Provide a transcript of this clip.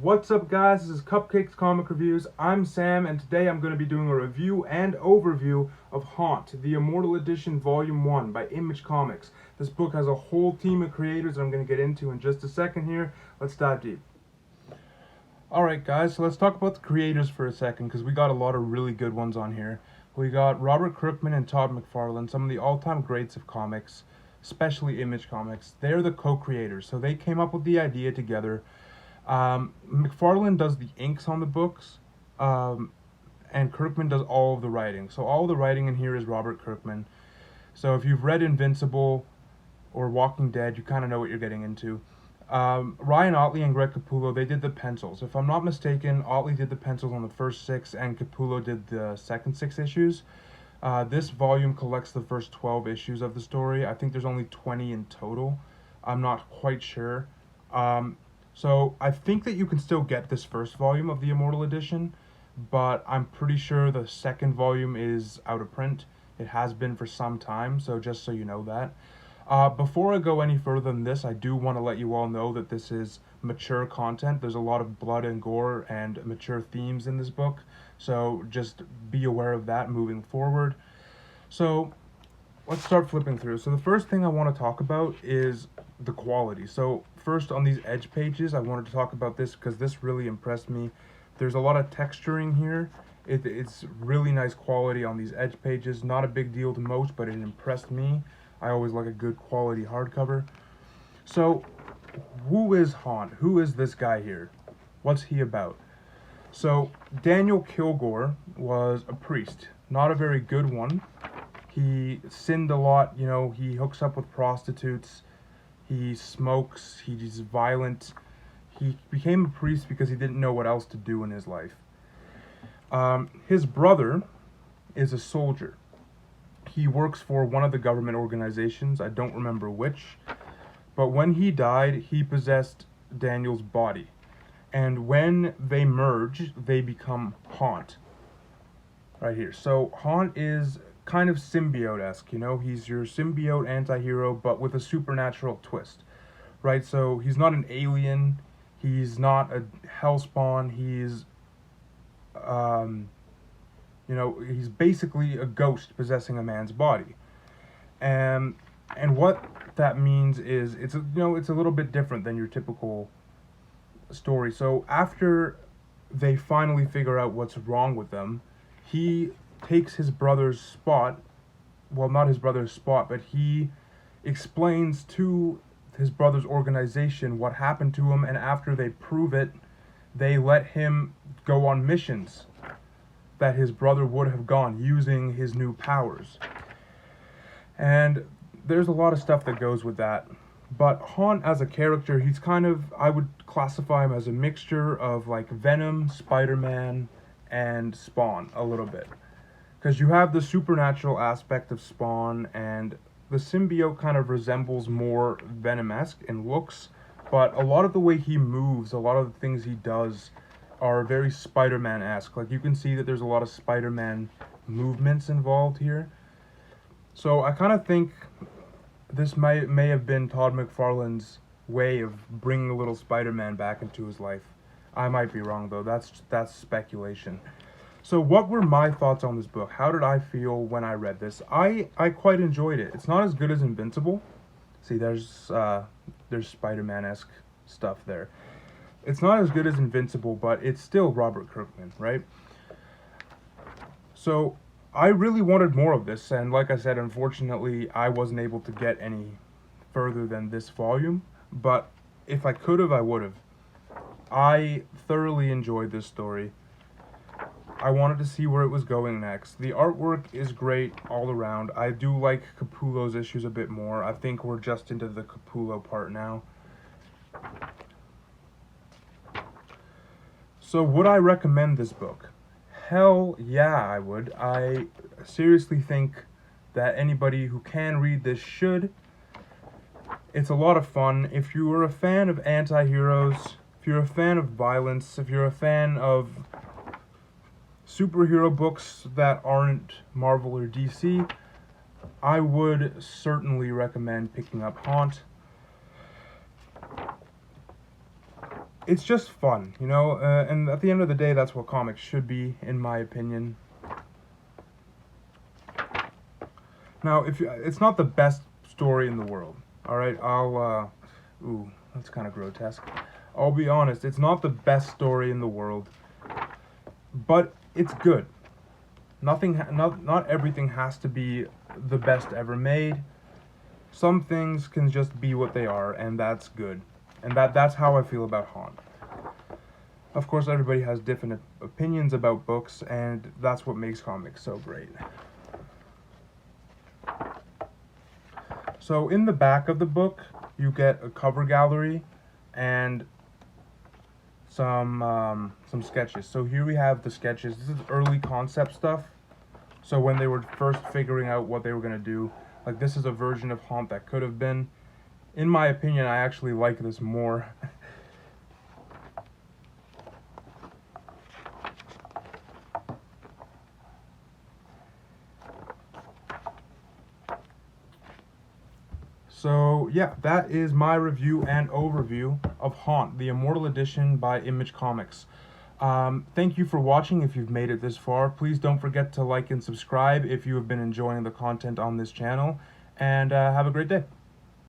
What's up, guys? This is Cupcakes Comic Reviews. I'm Sam, and today I'm going to be doing a review and overview of Haunt, the Immortal Edition Volume 1 by Image Comics. This book has a whole team of creators that I'm going to get into in just a second here. Let's dive deep. Alright guys, so let's talk about the creators for a second, because we got a lot of really good ones on here. We got Robert Kirkman and Todd McFarlane, some of the all-time greats of comics, especially Image Comics. They're the co-creators, so they came up with the idea together. McFarlane does the inks on the books, and Kirkman does all of the writing. So all the writing in here is Robert Kirkman. So if you've read Invincible or Walking Dead, you kind of know what you're getting into. Ryan Ottley and Greg Capullo, they did the pencils. If I'm not mistaken, Ottley did the pencils on the first 6 and Capullo did the second 6 issues. This volume collects the first 12 issues of the story. I think there's only 20 in total. I'm not quite sure. So I think that you can still get this first volume of the Immortal Edition, but I'm pretty sure the second volume is out of print. It has been for some time, so just so you know that. Before I go any further than this, I do want to let you all know that this is mature content. There's a lot of blood and gore and mature themes in this book, so just be aware of that moving forward. So let's start flipping through. So the first thing I want to talk about is the quality. So first, on these edge pages, I wanted to talk about this because this really impressed me. There's a lot of texturing here. It's really nice quality on these edge pages. Not a big deal to most, but it impressed me. I always like a good quality hardcover. So who is Haunt? Who is this guy here? What's he about? So Daniel Kilgore was a priest, not a very good one. He sinned a lot, you know, he hooks up with prostitutes, he smokes, he's violent. He became a priest because he didn't know what else to do in his life. His brother is a soldier. He works for one of the government organizations, I don't remember which, but when he died, he possessed Daniel's body. And when they merge, they become Haunt. Right here. So Haunt is kind of symbiote-esque, you know, he's your symbiote anti-hero, but with a supernatural twist, right? So he's not an alien, he's not a hellspawn, he's, you know, he's basically a ghost possessing a man's body. And what that means is, it's a little bit different than your typical story. So after they finally figure out what's wrong with them, he takes his brother's spot, well, not his brother's spot, but he explains to his brother's organization what happened to him, and after they prove it, they let him go on missions that his brother would have gone using his new powers. And there's a lot of stuff that goes with that. But Haunt as a character, he's kind of, I would classify him as a mixture of like Venom, Spider-Man, and Spawn a little bit. Because you have the supernatural aspect of Spawn, and the symbiote kind of resembles more Venom-esque in looks, but a lot of the way he moves, a lot of the things he does are very Spider-Man-esque. Like, you can see that there's a lot of Spider-Man movements involved here. So I kind of think this may have been Todd McFarlane's way of bringing a little Spider-Man back into his life. I might be wrong, though. That's speculation. So what were my thoughts on this book? How did I feel when I read this? I quite enjoyed it. It's not as good as Invincible. See, there's Spider-Man-esque stuff there. It's not as good as Invincible, but it's still Robert Kirkman, right? So I really wanted more of this, and like I said, unfortunately, I wasn't able to get any further than this volume, but if I could have, I would have. I thoroughly enjoyed this story. I wanted to see where it was going next. The artwork is great all around. I do like Capullo's issues a bit more. I think we're just into the Capullo part now. So would I recommend this book? Hell yeah, I would. I seriously think that anybody who can read this should. It's a lot of fun. If you are a fan of anti-heroes, if you're a fan of violence, if you're a fan of superhero books that aren't Marvel or DC, I would certainly recommend picking up Haunt. it's just fun, you know, and at the end of the day, that's what comics should be, in my opinion. Now, it's not the best story in the world, all right? Ooh, that's kind of grotesque. I'll be honest, it's not the best story in the world, but it's good. Not everything has to be the best ever made. Some things can just be what they are, and that's good. And that's how I feel about Haunt. Of course, everybody has different opinions about books, and that's what makes comics so great. So in the back of the book, you get a cover gallery and some sketches. So here we have the sketches. This is early concept stuff. So when they were first figuring out what they were gonna do, like this is a version of Haunt that could have been. In my opinion, I actually like this more. So yeah, that is my review and overview of Haunt, the Immortal Edition by Image Comics. Thank you for watching if you've made it this far. Please don't forget to like and subscribe if you have been enjoying the content on this channel, and have a great day.